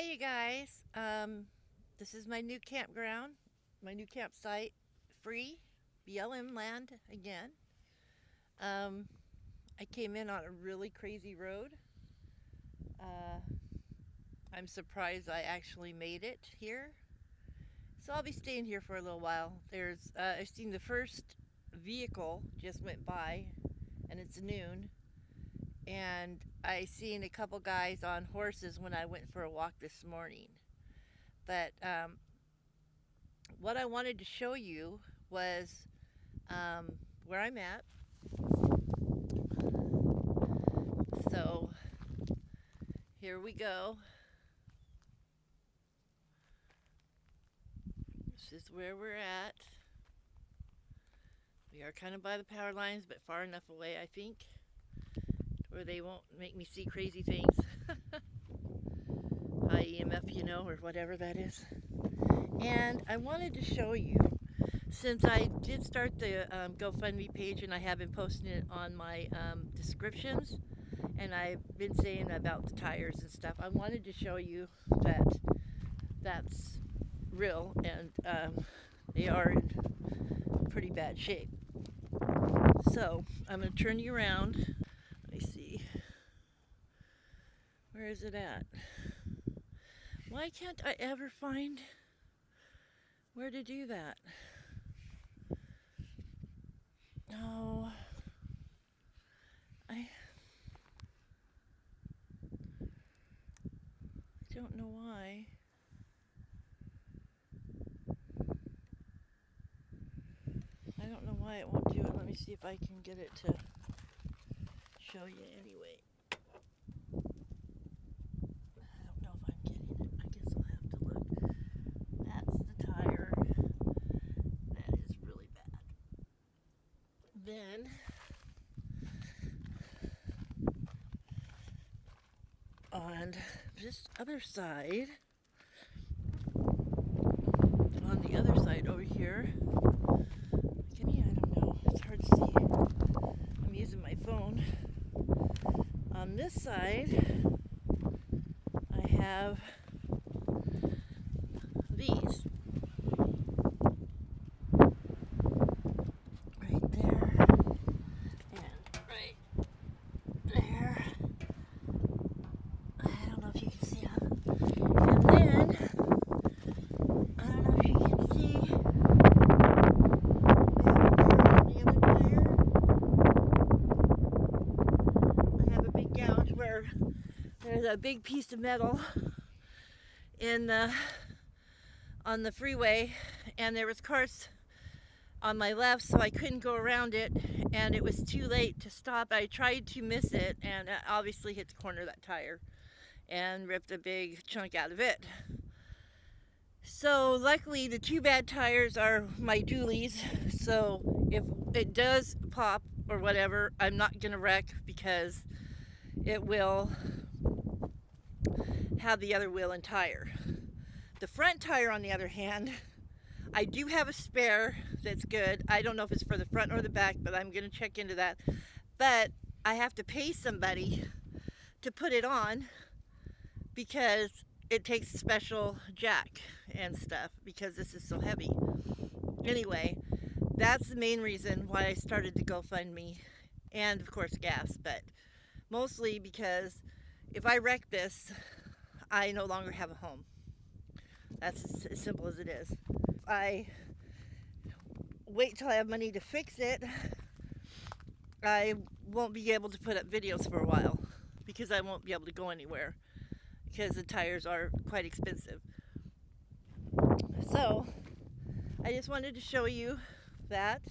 you guys. This is my new campground, my new campsite, free BLM land again. I came in on a really crazy road. Uh, I'm surprised I actually made it here. So I'll be staying here for a little while. I've seen the first vehicle just went by, and it's noon. And I seen a couple guys on horses when I went for a walk this morning. But what I wanted to show you was where I'm at. So here we go. This is where we're at. We are kind of by the power lines, but far enough away, I think, where they won't make me see crazy things. High EMF, you know, or whatever that is. And I wanted to show you, since I did start the GoFundMe page and I have been posting it on my descriptions, and I've been saying about the tires and stuff, I wanted to show you that that's real, and they are in pretty bad shape. So I'm going to turn you around. Let me see. Where is it at? Why can't I ever find where to do that? No. I don't know why. I don't know why it won't do it. Let me see if I can get it to show you anyway. I don't know if I'm getting it. I guess I'll have to look. That's the tire. That is really bad. Then on this other side, on the other side over here, I don't know, it's hard to see. I'm using my phone. On this side, I have these. Right there, and right there. I don't know if you can see that. And then, I don't know if you can see, the other tire. I have a big gouge where there's a big piece of metal on the freeway, and there was cars on my left, so I couldn't go around it, and it was too late to stop. I tried to miss it, and it obviously hit the corner of that tire and ripped a big chunk out of it. So luckily the two bad tires are my dualies, so if it does pop or whatever, I'm not gonna wreck, because it will have the other wheel and tire. The front tire, on the other hand, I do have a spare that's good. I don't know if it's for the front or the back, but I'm gonna check into that. But I have to pay somebody to put it on, because it takes a special jack and stuff, because this is so heavy. Anyway, that's the main reason why I started the GoFundMe, and of course gas, but mostly because if I wreck this, I no longer have a home. That's as simple as it is. If I wait till I have money to fix it, I won't be able to put up videos for a while, because I won't be able to go anywhere, because the tires are quite expensive. So I just wanted to show you that,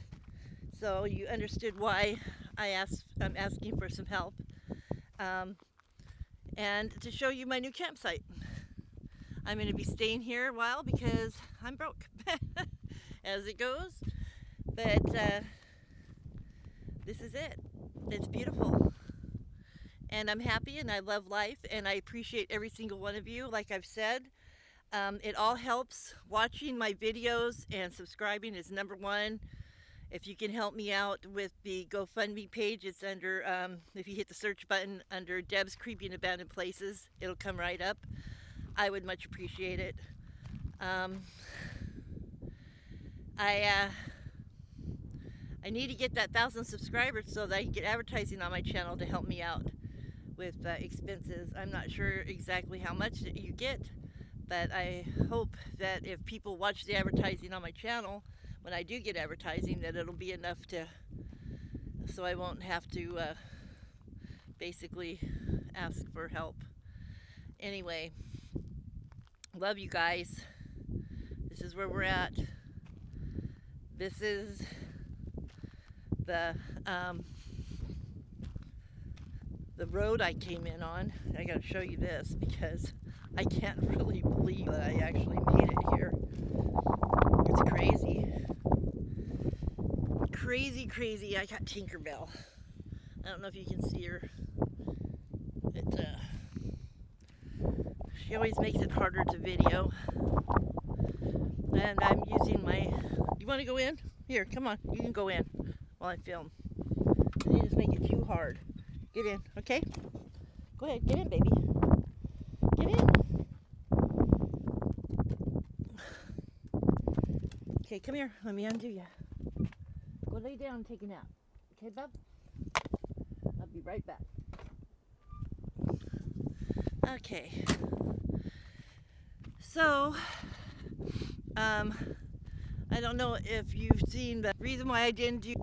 so you understood why I'm asking for some help, and to show you my new campsite. I'm going to be staying here a while because I'm broke, as it goes, but this is it. It's beautiful, and I'm happy, and I love life, and I appreciate every single one of you. Like I've said, it all helps. Watching my videos and subscribing is number one. If you can help me out with the GoFundMe page, it's under, if you hit the search button under Deb's Creepy and Abandoned Places, it'll come right up. I would much appreciate it. I need to get that 1,000 subscribers so that I can get advertising on my channel to help me out with expenses. I'm not sure exactly how much you get, but I hope that if people watch the advertising on my channel, when I do get advertising, that it'll be enough so I won't have to basically ask for help. Anyway, love you guys. This is where we're at. This is the road I came in on. I gotta show you this because I can't really believe that I actually made it here. It's crazy. Crazy. I got Tinkerbell. I don't know if you can see her. She always makes it harder to video. And I'm using my... You want to go in? Here, come on. You can go in while I film. You just make it too hard. Get in, okay? Go ahead, get in, baby. Get in. Okay, come here. Let me undo you. Go lay down and take a nap. Okay, bub? I'll be right back. Okay. So, I don't know if you've seen the reason why I didn't do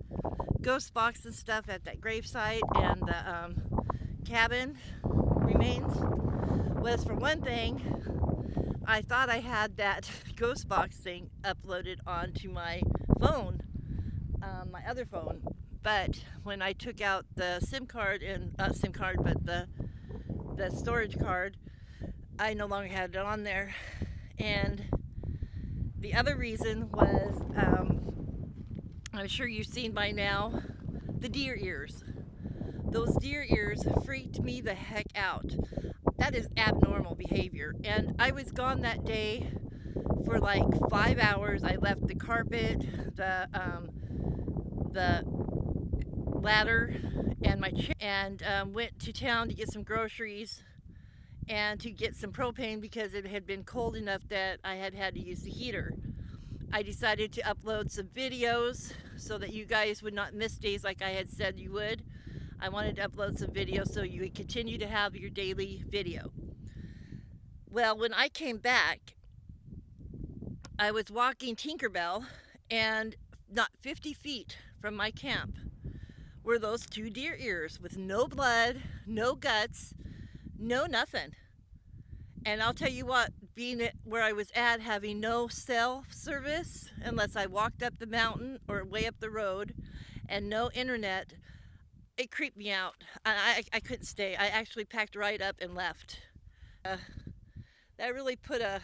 ghost box and stuff at that gravesite and the cabin remains was, for one thing, I thought I had that ghost box thing uploaded onto my phone, my other phone, but when I took out the SIM card, and not SIM card, but the storage card, I no longer had it on there. And the other reason was, I'm sure you've seen by now, the deer ears. Those deer ears freaked me the heck out. That is abnormal behavior. And I was gone that day for like 5 hours. I left the carpet, the ladder, and my chair, and went to town to get some groceries and to get some propane because it had been cold enough that I had to use the heater. I decided to upload some videos so that you guys would not miss days like I had said you would. I wanted to upload some videos so you would continue to have your daily video. Well, when I came back, I was walking Tinkerbell, and not 50 feet from my camp were those 2 deer ears with no blood, no guts, no nothing. And I'll tell you what, being where I was at, having no cell service unless I walked up the mountain or way up the road, and no internet, it creeped me out. I couldn't stay. I actually packed right up and left. That really put a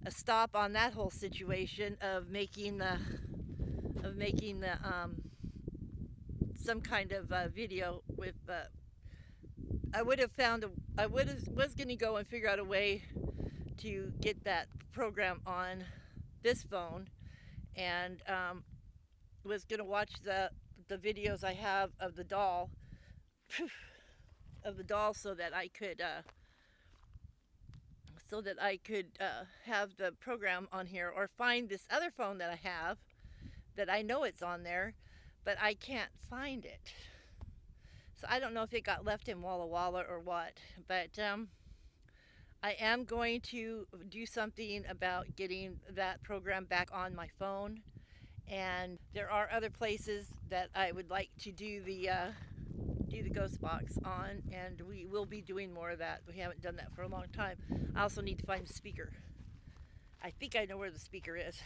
stop on that whole situation of making some kind of video with. I was going to go and figure out a way to get that program on this phone, and was going to watch the videos I have of the doll, so that I could have the program on here, or find this other phone that I have that I know it's on there, but I can't find it. So I don't know if it got left in Walla Walla or what, but I am going to do something about getting that program back on my phone. And there are other places that I would like to do the ghost box on, and we will be doing more of that. We haven't done that for a long time. I also need to find the speaker. I think I know where the speaker is,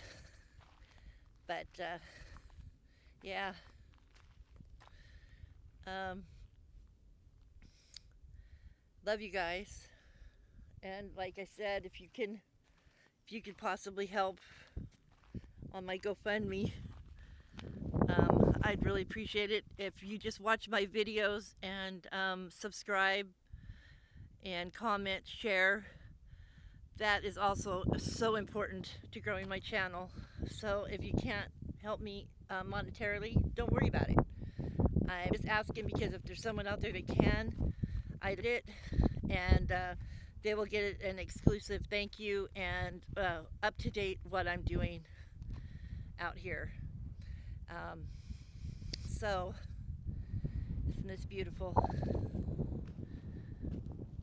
but yeah. Love you guys, and like I said, if you could possibly help on my GoFundMe, I'd really appreciate it. If you just watch my videos and subscribe and comment, share, that is also so important to growing my channel. So if you can't help me monetarily, don't worry about it. I'm just asking because if there's someone out there that can, I did it, and they will get an exclusive thank you and up to date what I'm doing out here. Um, so, isn't this beautiful?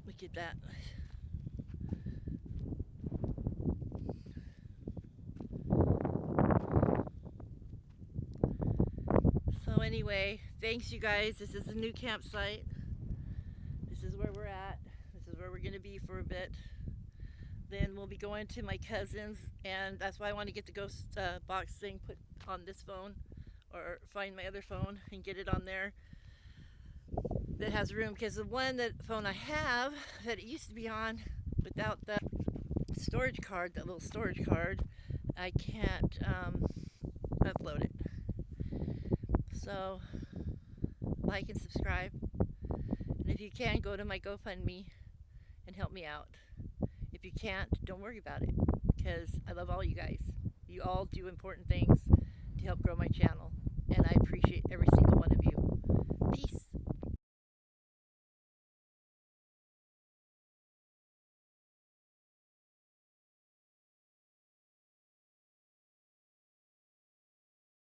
Look at that. So anyway, thanks you guys. This is a new campsite. This is where we're at. This is where we're going to be for a bit. Then we'll be going to my cousin's, and that's why I want to get the ghost box thing put on this phone, or find my other phone and get it on there that has room, because the phone I have that it used to be on, without the storage card, that little storage card, I can't upload it. So like and subscribe, and if you can, go to my GoFundMe and help me out. If you can't, don't worry about it, because I love all you guys. You all do important things to help grow my channel, and I appreciate every single one of you.